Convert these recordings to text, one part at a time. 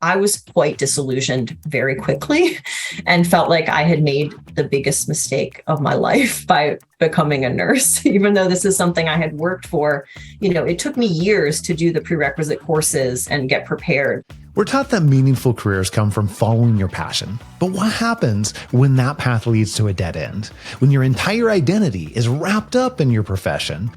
I was quite disillusioned very quickly and felt like I had made the biggest mistake of my life by becoming a nurse. Even though this is something I had worked for, it took me years to do the prerequisite courses and get prepared. We're taught that meaningful careers come from following your passion. But what happens when that path leads to a dead end? When your entire identity is wrapped up in your profession?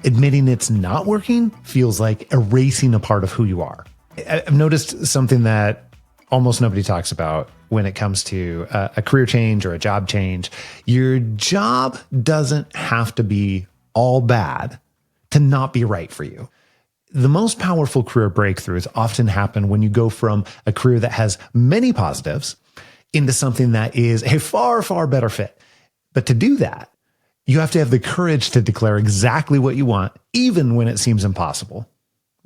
Admitting it's not working feels like erasing a part of who you are. I've noticed something that almost nobody talks about when it comes to a career change or a job change. Your job doesn't have to be all bad to not be right for you. The most powerful career breakthroughs often happen when you go from a career that has many positives into something that is a far, far better fit. But to do that, you have to have the courage to declare exactly what you want, even when it seems impossible.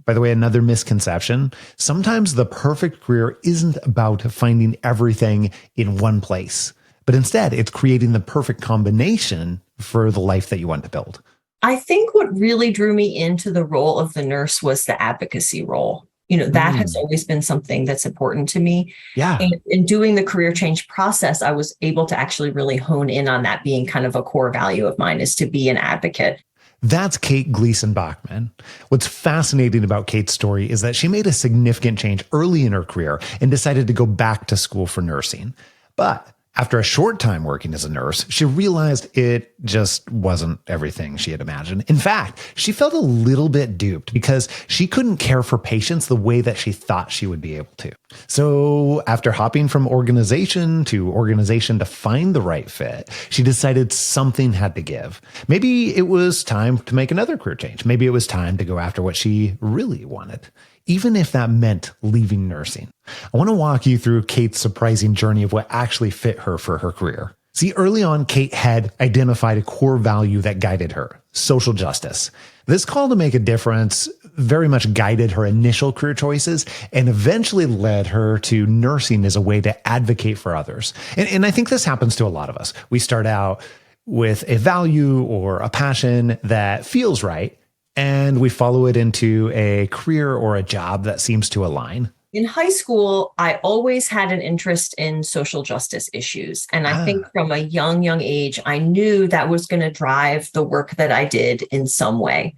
By the way, another misconception, sometimes the perfect career isn't about finding everything in one place, but instead it's creating the perfect combination for the life that you want to build. I think what really drew me into the role of the nurse was the advocacy role. That has always been something that's important to me. Yeah. And in doing the career change process, I was able to actually really hone in on that being kind of a core value of mine, is to be an advocate. That's Kate Gleason Bachman. What's fascinating about Kate's story is that she made a significant change early in her career and decided to go back to school for nursing. But after a short time working as a nurse, she realized it just wasn't everything she had imagined. In fact, she felt a little bit duped because she couldn't care for patients the way that she thought she would be able to. So after hopping from organization to find the right fit, she decided something had to give. Maybe it was time to make another career change. Maybe it was time to go after what she really wanted, even if that meant leaving nursing. I want to walk you through Kate's surprising journey of what actually fit her for her career. See, early on, Kate had identified a core value that guided her: social justice. This call to make a difference very much guided her initial career choices and eventually led her to nursing as a way to advocate for others. And I think this happens to a lot of us. We start out with a value or a passion that feels right, and we follow it into a career or a job that seems to align. In high school, I always had an interest in social justice issues. And I think from a young age, I knew that was going to drive the work that I did in some way.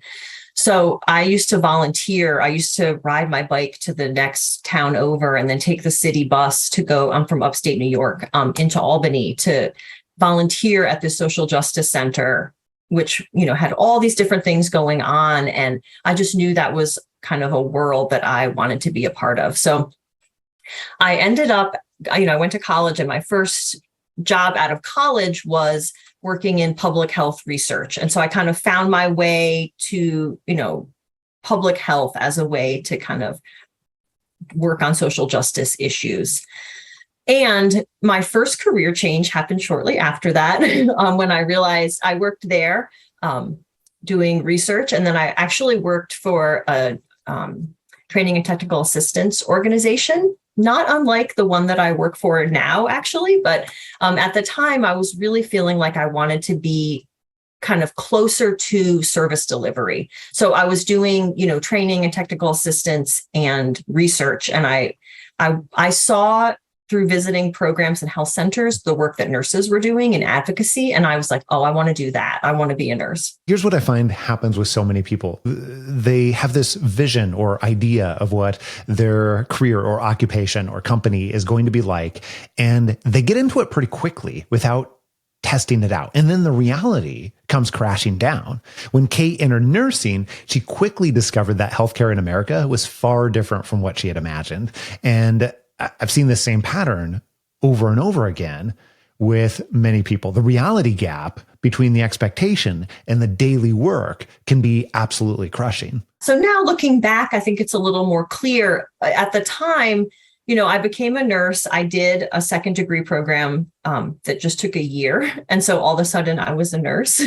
So I used to volunteer. I used to ride my bike to the next town over and then take the city bus to go, I'm from upstate New York, into Albany to volunteer at the social justice center, which, had all these different things going on. And I just knew that was kind of a world that I wanted to be a part of. So I ended up, I went to college, and my first job out of college was working in public health research. And so I kind of found my way to, public health as a way to kind of work on social justice issues. And my first career change happened shortly after that, when I realized I worked there doing research. And then I actually worked for a training and technical assistance organization, not unlike the one that I work for now, actually. But at the time, I was really feeling like I wanted to be kind of closer to service delivery. So I was doing, training and technical assistance and research. And I saw through visiting programs and health centers the work that nurses were doing in advocacy. And I was like, oh, I want to do that. I want to be a nurse. Here's what I find happens with so many people. They have this vision or idea of what their career or occupation or company is going to be like, and they get into it pretty quickly without testing it out. And then the reality comes crashing down. When Kate entered nursing, she quickly discovered that healthcare in America was far different from what she had imagined. And I've seen the same pattern over and over again with many people. The reality gap between the expectation and the daily work can be absolutely crushing. So now looking back, I think it's a little more clear. At the time, I became a nurse. I did a second degree program that just took a year. And so all of a sudden I was a nurse.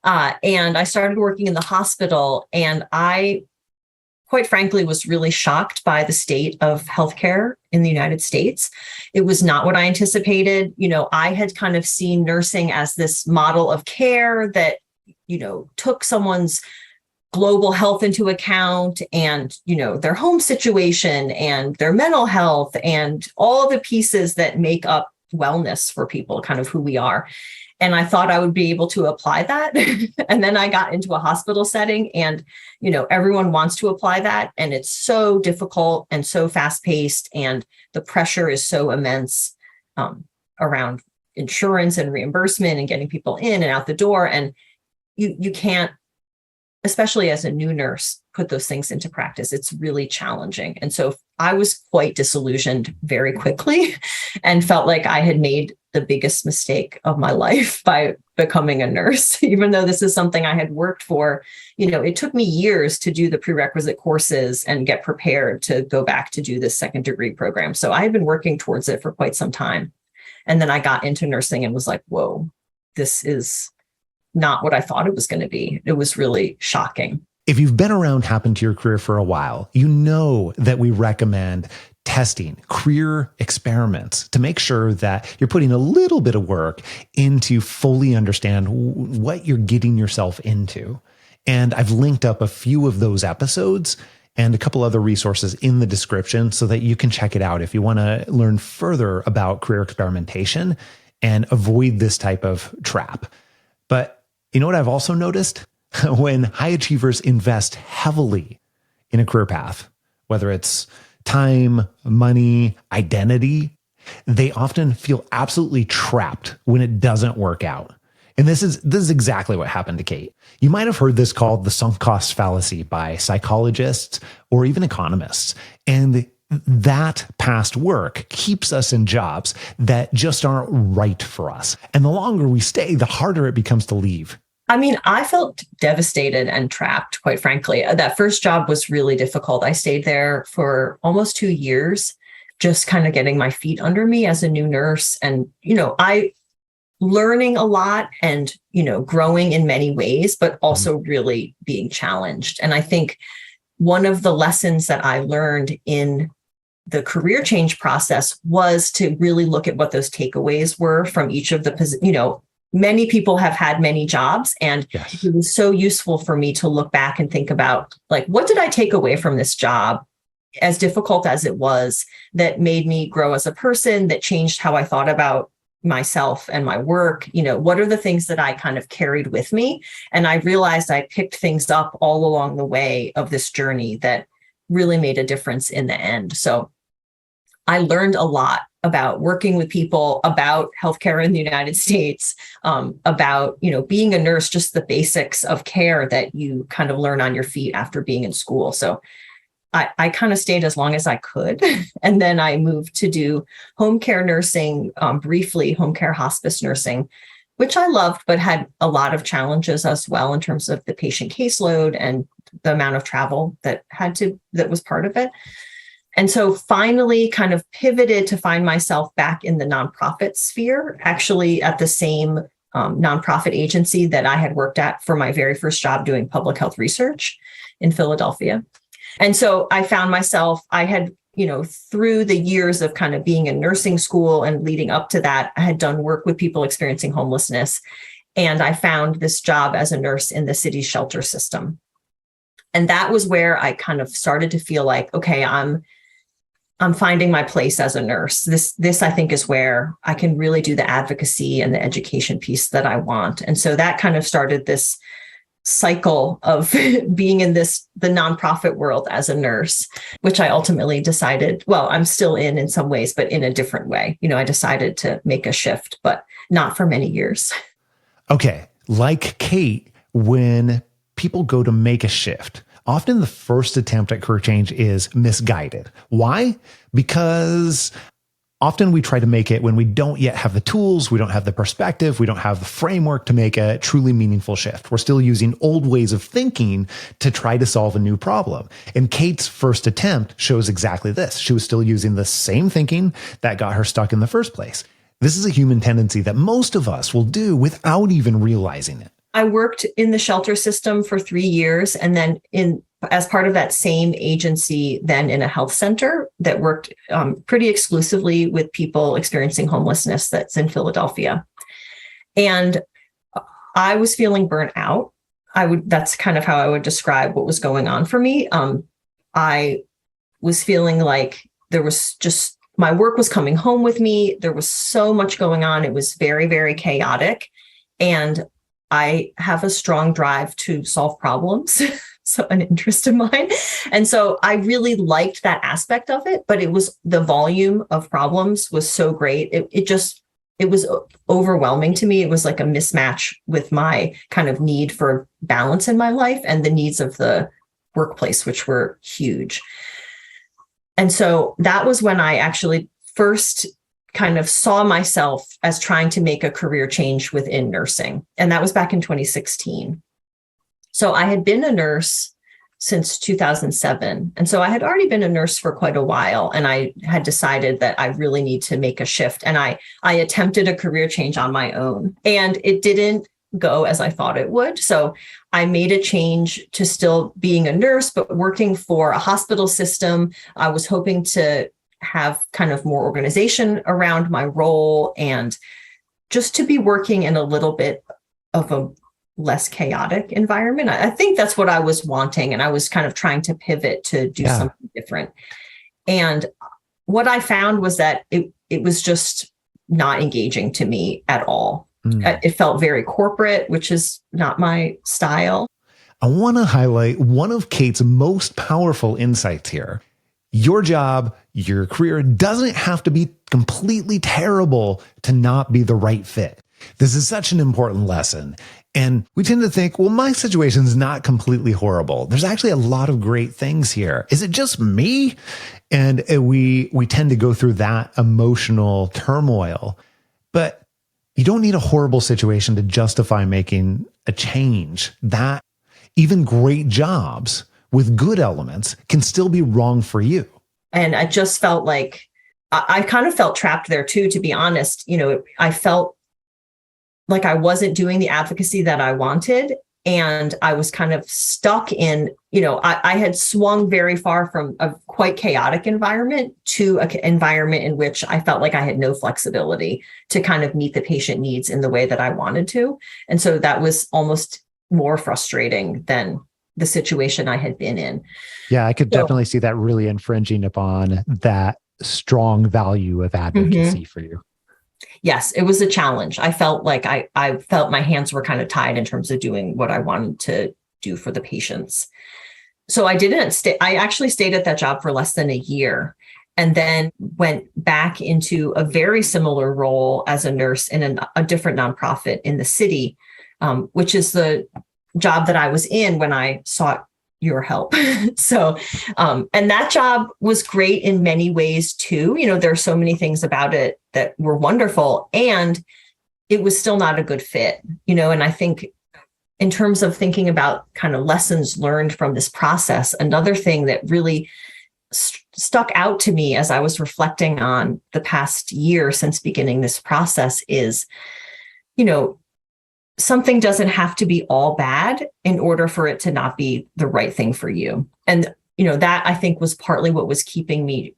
And I started working in the hospital, and I quite frankly, was really shocked by the state of healthcare in the United States. It was not what I anticipated. I had kind of seen nursing as this model of care that, took someone's global health into account and, their home situation and their mental health and all the pieces that make up wellness for people, kind of who we are. And I thought I would be able to apply that. And then I got into a hospital setting and, everyone wants to apply that. And it's so difficult and so fast paced. And the pressure is so immense around insurance and reimbursement and getting people in and out the door. And you can't, especially as a new nurse, put those things into practice. It's really challenging. And so I was quite disillusioned very quickly and felt like I had made the biggest mistake of my life by becoming a nurse, even though this is something I had worked for. It took me years to do the prerequisite courses and get prepared to go back to do this second degree program. So I had been working towards it for quite some time. And then I got into nursing and was like, whoa, this is not what I thought it was going to be. It was really shocking. If you've been around Happen to Your Career for a while, you know that we recommend testing career experiments to make sure that you're putting a little bit of work into fully understand what you're getting yourself into. And I've linked up a few of those episodes and a couple other resources in the description so that you can check it out if you want to learn further about career experimentation and avoid this type of trap. But you know what I've also noticed? When high achievers invest heavily in a career path, whether it's time, money, identity, they often feel absolutely trapped when it doesn't work out. And this is exactly what happened to Kate. You might have heard this called the sunk cost fallacy by psychologists or even economists. And that past work keeps us in jobs that just aren't right for us. And the longer we stay, the harder it becomes to leave. I mean, I felt devastated and trapped, quite frankly. That first job was really difficult. I stayed there for almost 2 years, just kind of getting my feet under me as a new nurse. And, I learning a lot and, growing in many ways, but also really being challenged. And I think one of the lessons that I learned in the career change process was to really look at what those takeaways were from each of the, many people have had many jobs, and yes, it was so useful for me to look back and think about, like, what did I take away from this job, as difficult as it was, that made me grow as a person, that changed how I thought about myself and my work? What are the things that I kind of carried with me? And I realized I picked things up all along the way of this journey that really made a difference in the end. So I learned a lot about working with people, about healthcare in the United States, about, being a nurse, just the basics of care that you kind of learn on your feet after being in school. So I kind of stayed as long as I could. And then I moved to do home care nursing, briefly home care hospice nursing, which I loved, but had a lot of challenges as well in terms of the patient caseload and the amount of travel that was part of it. And so finally kind of pivoted to find myself back in the nonprofit sphere, actually at the same nonprofit agency that I had worked at for my very first job doing public health research in Philadelphia. And so I found myself, I had, through the years of kind of being in nursing school and leading up to that, I had done work with people experiencing homelessness. And I found this job as a nurse in the city's shelter system. And that was where I kind of started to feel like, okay, I'm finding my place as a nurse. This I think is where I can really do the advocacy and the education piece that I want. And so that kind of started this cycle of being in the nonprofit world as a nurse, which I ultimately decided, well, I'm still in some ways, but in a different way. I decided to make a shift, but not for many years. Okay. Like Kate, when people go to make a shift, often the first attempt at career change is misguided. Why? Because often we try to make it when we don't yet have the tools, we don't have the perspective, we don't have the framework to make a truly meaningful shift. We're still using old ways of thinking to try to solve a new problem. And Kate's first attempt shows exactly this. She was still using the same thinking that got her stuck in the first place. This is a human tendency that most of us will do without even realizing it. I worked in the shelter system for 3 years, and then as part of that same agency, then in a health center that worked pretty exclusively with people experiencing homelessness that's in Philadelphia. And I was feeling burnt out. that's kind of how I would describe what was going on for me. I was feeling like there was just, my work was coming home with me. There was so much going on. It was very, very chaotic. And I have a strong drive to solve problems. So an interest of mine. And so I really liked that aspect of it, but it was the volume of problems was so great. It was overwhelming to me. It was like a mismatch with my kind of need for balance in my life and the needs of the workplace, which were huge. And so that was when I actually first kind of saw myself as trying to make a career change within nursing. And that was back in 2016. So I had been a nurse since 2007. And so I had already been a nurse for quite a while. And I had decided that I really need to make a shift. And I attempted a career change on my own. And it didn't go as I thought it would. So I made a change to still being a nurse, but working for a hospital system. I was hoping to have kind of more organization around my role and just to be working in a little bit of a less chaotic environment. I think that's what I was wanting. And I was kind of trying to pivot to do something different. And what I found was that it was just not engaging to me at all. It felt very corporate, which is not my style. I want to highlight one of Kate's most powerful insights here. Your job, your career doesn't have to be completely terrible to not be the right fit. This is such an important lesson. And we tend to think, well, my situation's not completely horrible. There's actually a lot of great things here. Is it just me? And we tend to go through that emotional turmoil. But you don't need a horrible situation to justify making a change. That even great jobs with good elements can still be wrong for you. And I just felt like I kind of felt trapped there too, to be honest. I felt like I wasn't doing the advocacy that I wanted. And I was kind of stuck in, I had swung very far from a quite chaotic environment to an environment in which I felt like I had no flexibility to kind of meet the patient needs in the way that I wanted to. And so that was almost more frustrating than the situation I had been in. Yeah, I could definitely see that really infringing upon that strong value of advocacy for you. Yes, it was a challenge. I felt like I felt my hands were kind of tied in terms of doing what I wanted to do for the patients. So I actually stayed at that job for less than a year and then went back into a very similar role as a nurse in a different nonprofit in the city, which is the job that I was in when I sought your help. So, and that job was great in many ways too. There are so many things about it that were wonderful, and it was still not a good fit, and I think in terms of thinking about kind of lessons learned from this process, another thing that really stuck out to me as I was reflecting on the past year since beginning this process is, something doesn't have to be all bad in order for it to not be the right thing for you. And, that I think was partly what was keeping me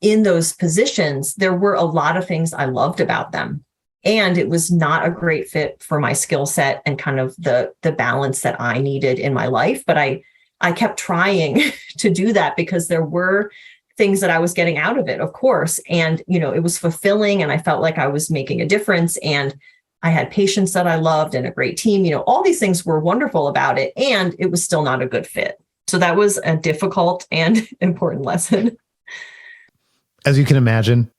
in those positions. There were a lot of things I loved about them, and it was not a great fit for my skill set and kind of the balance that I needed in my life. But I kept trying to do that because there were things that I was getting out of it, of course. And, it was fulfilling and I felt like I was making a difference. And I had patients that I loved and a great team, all these things were wonderful about it, and it was still not a good fit. So that was a difficult and important lesson. As you can imagine,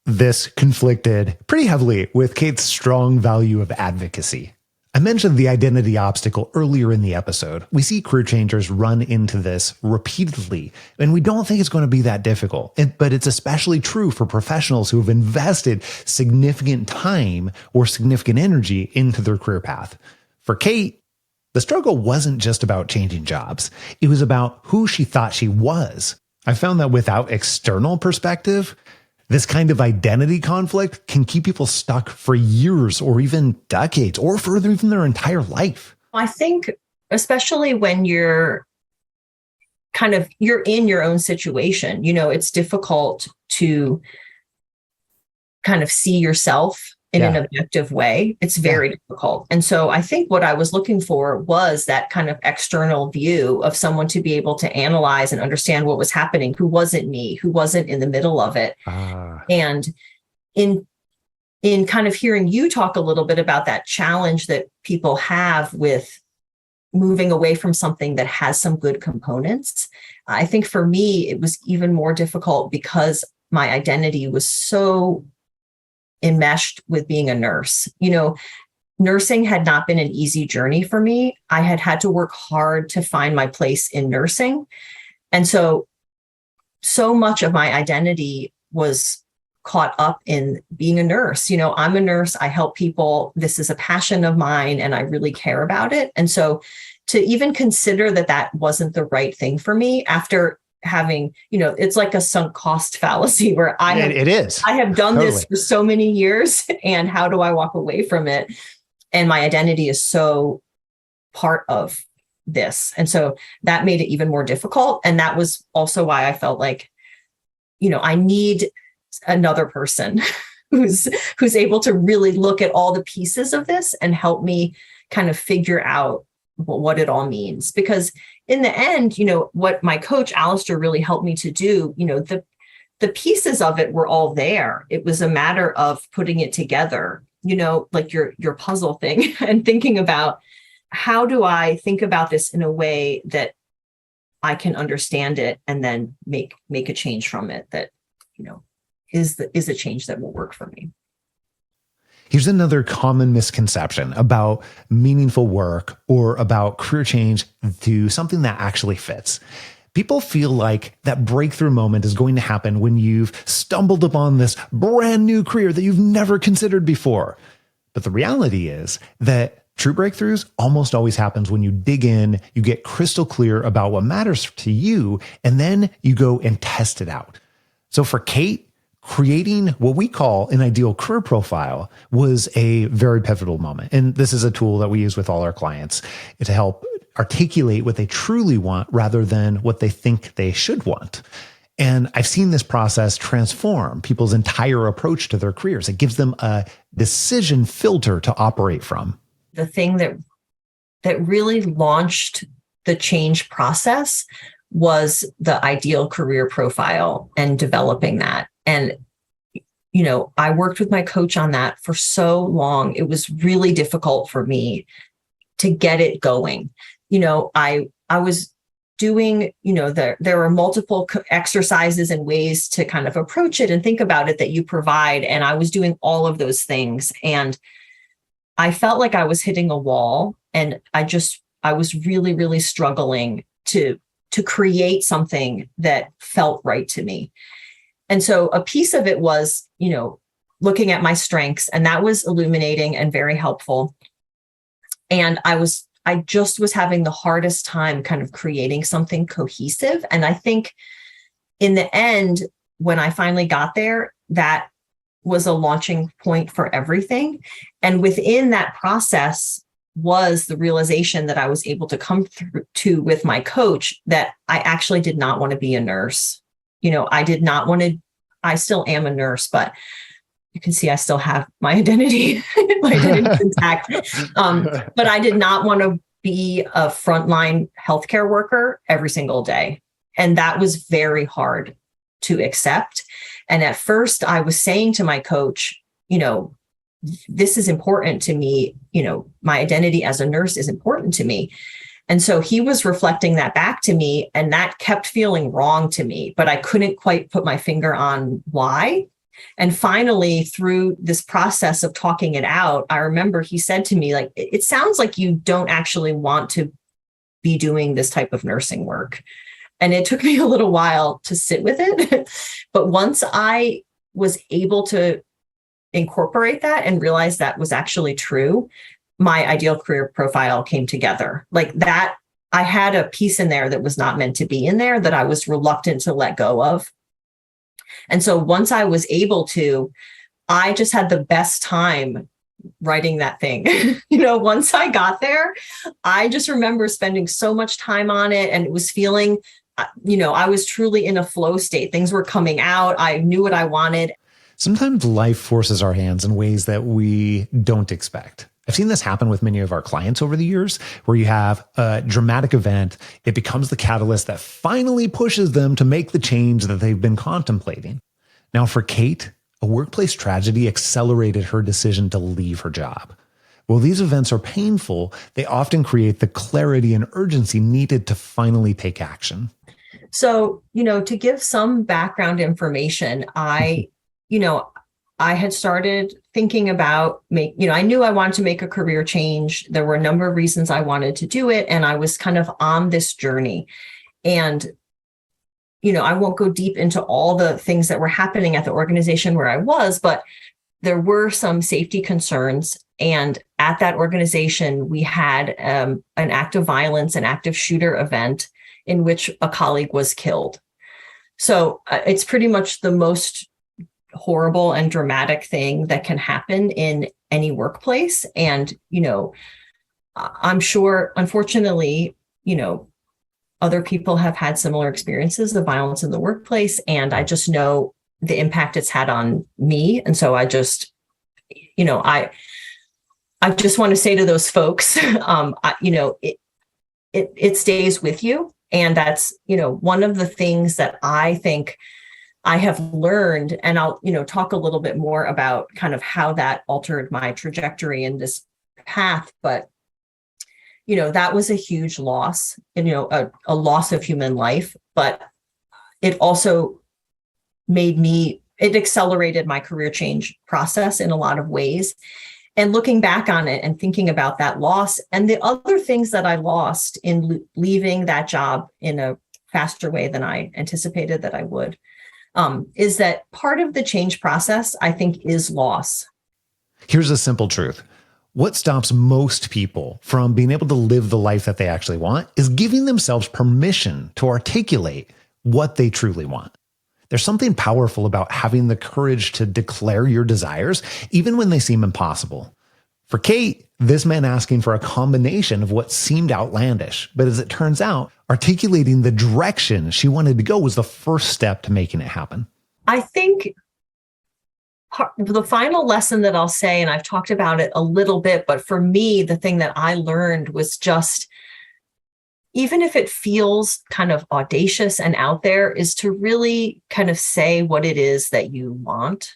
this conflicted pretty heavily with Kate's strong value of advocacy. I mentioned the identity obstacle earlier in the episode. We see career changers run into this repeatedly, and we don't think it's going to be that difficult. But it's especially true for professionals who have invested significant time or significant energy into their career path. For Kate, the struggle wasn't just about changing jobs. It was about who she thought she was. I found that without external perspective, this kind of identity conflict can keep people stuck for years or even decades or further, even their entire life. I think, especially when you're in your own situation, it's difficult to kind of see yourself in an objective way, it's very difficult. And so I think what I was looking for was that kind of external view of someone to be able to analyze and understand what was happening, who wasn't me, who wasn't in the middle of it. And in kind of hearing you talk a little bit about that challenge that people have with moving away from something that has some good components, I think for me, it was even more difficult because my identity was so enmeshed with being a nurse. Nursing had not been an easy journey for me. I had had to work hard to find my place in nursing. And so much of my identity was caught up in being a nurse. I'm a nurse. I help people. This is a passion of mine and I really care about it. And so to even consider that wasn't the right thing for me after having, it's like a sunk cost fallacy where I have done this for so many years, and how do I walk away from it? And my identity is so part of this. And so that made it even more difficult. And that was also why I felt like, I need another person who's able to really look at all the pieces of this and help me kind of figure out what it all means. Because in the end, what my coach, Alistair, really helped me to do, the pieces of it were all there. It was a matter of putting it together, like your puzzle thing, and thinking about, how do I think about this in a way that I can understand it and then make a change from it that, is a change that will work for me. Here's another common misconception about meaningful work or about career change to something that actually fits. People feel like that breakthrough moment is going to happen when you've stumbled upon this brand new career that you've never considered before. But the reality is that true breakthroughs almost always happens when you dig in, you get crystal clear about what matters to you, and then you go and test it out. So for Kate, creating what we call an ideal career profile was a very pivotal moment. And this is a tool that we use with all our clients to help articulate what they truly want rather than what they think they should want. And I've seen this process transform people's entire approach to their careers. It gives them a decision filter to operate from. The thing that really launched the change process was the ideal career profile and developing that. And, I worked with my coach on that for so long. It was really difficult for me to get it going. I was doing, there are multiple exercises and ways to kind of approach it and think about it that you provide. And I was doing all of those things. And I felt like I was hitting a wall, and I was really, really struggling to create something that felt right to me. And so a piece of it was, looking at my strengths, and that was illuminating and very helpful. And I just was having the hardest time kind of creating something cohesive. And I think in the end, when I finally got there, that was a launching point for everything. And within that process was the realization that I was able to come through to with my coach, that I actually did not want to be a nurse. I did not want to, I still am a nurse, but you can see I still have my identity, my identity intact. But I did not want to be a frontline healthcare worker every single day. And that was very hard to accept. And at first I was saying to my coach, this is important to me. My identity as a nurse is important to me. And so he was reflecting that back to me, and that kept feeling wrong to me, but I couldn't quite put my finger on why. And finally, through this process of talking it out, I remember he said to me, like, it sounds like you don't actually want to be doing this type of nursing work. And it took me a little while to sit with it. But once I was able to incorporate that and realize that was actually true, my ideal career profile came together. Like that, I had a piece in there that was not meant to be in there that I was reluctant to let go of. And so once I was able to, I just had the best time writing that thing. Once I got there, I just remember spending so much time on it, and it was feeling, I was truly in a flow state. Things were coming out. I knew what I wanted. Sometimes life forces our hands in ways that we don't expect. I've seen this happen with many of our clients over the years, where you have a dramatic event, it becomes the catalyst that finally pushes them to make the change that they've been contemplating. Now, for Kate, a workplace tragedy accelerated her decision to leave her job. While these events are painful, they often create the clarity and urgency needed to finally take action. So, to give some background information, I had started thinking about I knew I wanted to make a career change. There were a number of reasons I wanted to do it. And I was kind of on this journey. And, I won't go deep into all the things that were happening at the organization where I was, but there were some safety concerns. And at that organization, we had an active violence, an active shooter event in which a colleague was killed. So it's pretty much the most horrible and dramatic thing that can happen in any workplace. And, I'm sure, unfortunately, other people have had similar experiences of violence in the workplace. And I just know the impact it's had on me. And so I just, I just want to say to those folks, it stays with you. And that's, one of the things that I think I have learned, and I'll, talk a little bit more about kind of how that altered my trajectory in this path. But, that was a huge loss, and, a loss of human life, but it also it accelerated my career change process in a lot of ways. And looking back on it and thinking about that loss and the other things that I lost in leaving that job in a faster way than I anticipated that I would, is that part of the change process, I think, is loss. Here's a simple truth. What stops most people from being able to live the life that they actually want is giving themselves permission to articulate what they truly want. There's something powerful about having the courage to declare your desires, even when they seem impossible. For Kate, this meant asking for a combination of what seemed outlandish. But as it turns out, articulating the direction she wanted to go was the first step to making it happen. I think the final lesson that I'll say, and I've talked about it a little bit, but for me, the thing that I learned was just, even if it feels kind of audacious and out there, is to really kind of say what it is that you want.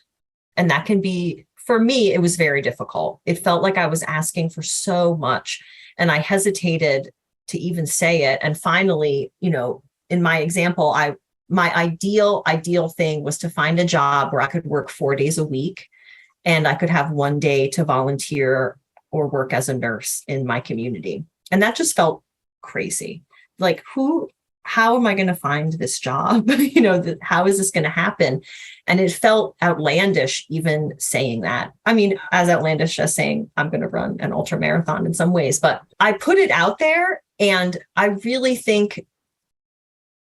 And that can be, for me, it was very difficult. It felt like I was asking for so much, and I hesitated to even say it. And finally, in my example, my ideal thing was to find a job where I could work 4 days a week, and I could have 1 day to volunteer or work as a nurse in my community. And that just felt crazy. Like, how am I going to find this job? How is this going to happen? And it felt outlandish even saying that. I mean, as outlandish as saying I'm going to run an ultra marathon in some ways, but I put it out there, and I really think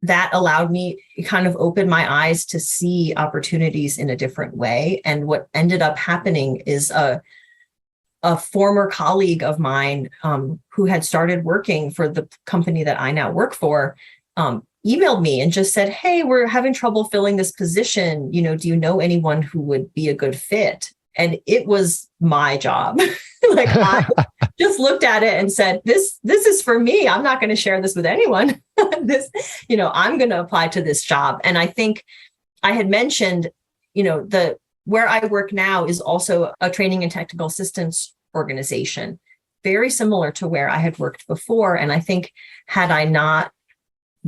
that allowed me to kind of open my eyes to see opportunities in a different way. And what ended up happening is a former colleague of mine who had started working for the company that I now work for emailed me and just said, "Hey, we're having trouble filling this position. Do you know anyone who would be a good fit?" And it was my job. Like, I just looked at it and said, this is for me. I'm not going to share this with anyone. I'm going to apply to this job. And I think I had mentioned, where I work now is also a training and technical assistance organization, very similar to where I had worked before. And I think had I not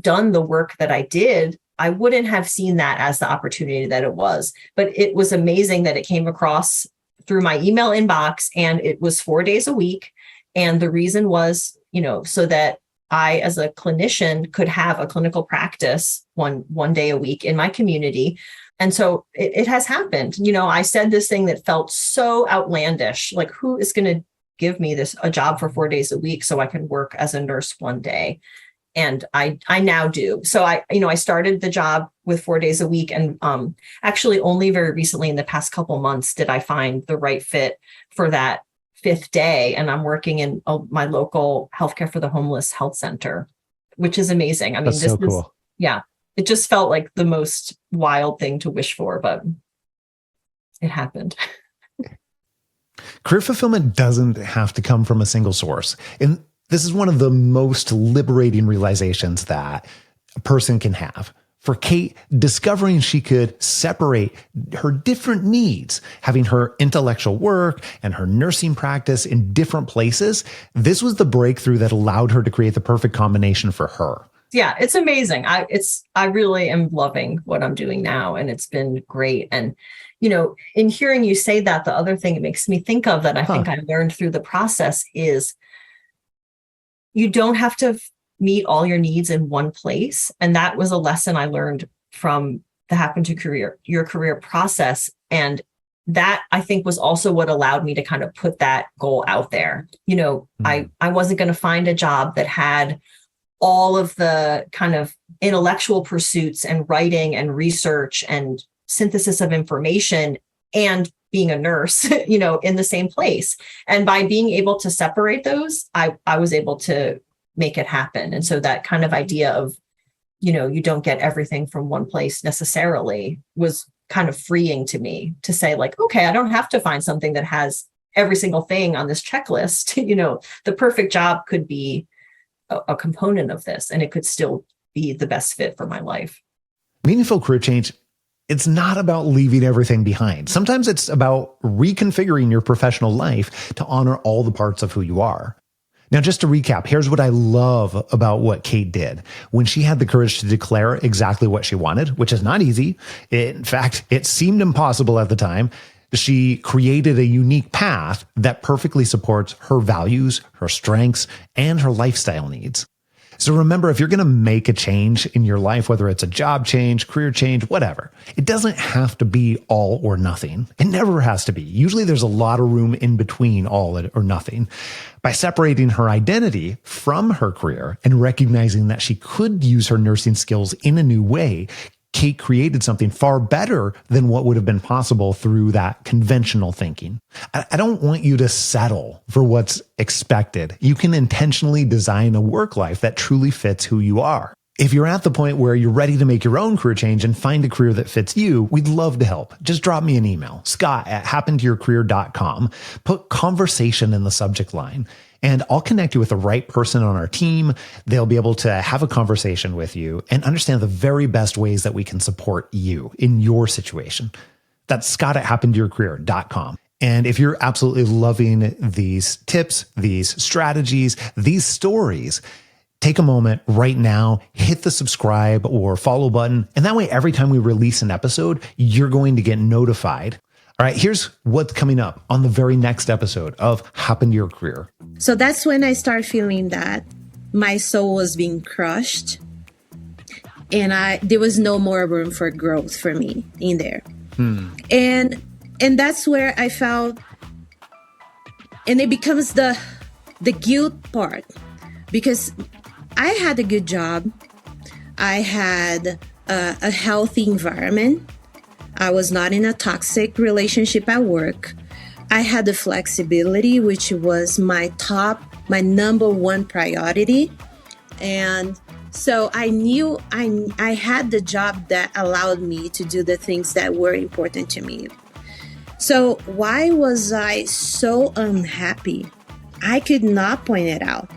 done the work that I did, I wouldn't have seen that as the opportunity that it was. But it was amazing that it came across through my email inbox, and it was 4 days a week. And the reason was, so that I, as a clinician, could have a clinical practice one day a week in my community. And so it has happened. I said this thing that felt so outlandish, like, who is going to give me a job for 4 days a week so I can work as a nurse 1 day? And I now do. So I started the job with 4 days a week. And actually only very recently in the past couple months did I find the right fit for that 5th day. And I'm working in my local healthcare for the homeless health center, which is amazing. I mean, That's so cool. Yeah, it just felt like the most wild thing to wish for, but it happened. Career fulfillment doesn't have to come from a single source. And this is one of the most liberating realizations that a person can have. For Kate, discovering she could separate her different needs, having her intellectual work and her nursing practice in different places, this was the breakthrough that allowed her to create the perfect combination for her. Yeah, it's amazing. I really am loving what I'm doing now, and it's been great. And, in hearing you say that, the other thing it makes me think of that I think I learned through the process is you don't have to meet all your needs in one place. And that was a lesson I learned from the Happen to Your Career process. And that I think was also what allowed me to kind of put that goal out there. I wasn't going to find a job that had all of the kind of intellectual pursuits and writing and research and synthesis of information and being a nurse, in the same place. And by being able to separate those, I was able to make it happen. And so that kind of idea of, you don't get everything from one place necessarily was kind of freeing to me to say like, okay, I don't have to find something that has every single thing on this checklist. The perfect job could be a component of this, and it could still be the best fit for my life. Meaningful career change, it's not about leaving everything behind. Sometimes it's about reconfiguring your professional life to honor all the parts of who you are. Now, just to recap, here's what I love about what Kate did. When she had the courage to declare exactly what she wanted, which is not easy. In fact, it seemed impossible at the time. She created a unique path that perfectly supports her values, her strengths, and her lifestyle needs. So remember, if you're going to make a change in your life, whether it's a job change, career change, whatever, it doesn't have to be all or nothing. It never has to be. Usually there's a lot of room in between all or nothing. By separating her identity from her career and recognizing that she could use her nursing skills in a new way, Kate created something far better than what would have been possible through that conventional thinking. I don't want you to settle for what's expected. You can intentionally design a work life that truly fits who you are. If you're at the point where you're ready to make your own career change and find a career that fits you, we'd love to help. Just drop me an email, scott@happentoyourcareer.com. Put conversation in the subject line, and I'll connect you with the right person on our team. They'll be able to have a conversation with you and understand the very best ways that we can support you in your situation. That's scott@happentoyourcareer.com. And if you're absolutely loving these tips, these strategies, these stories, take a moment right now, hit the subscribe or follow button. And that way, every time we release an episode, you're going to get notified. All right, here's what's coming up on the very next episode of Happen to Your Career. So that's when I start feeling that my soul was being crushed and there was no more room for growth for me in there. And that's where I felt, and it becomes the guilt part, because I had a good job. I had a healthy environment. I was not in a toxic relationship at work. I had the flexibility, which was my number one priority. And so I knew I had the job that allowed me to do the things that were important to me. So why was I so unhappy? I could not point it out.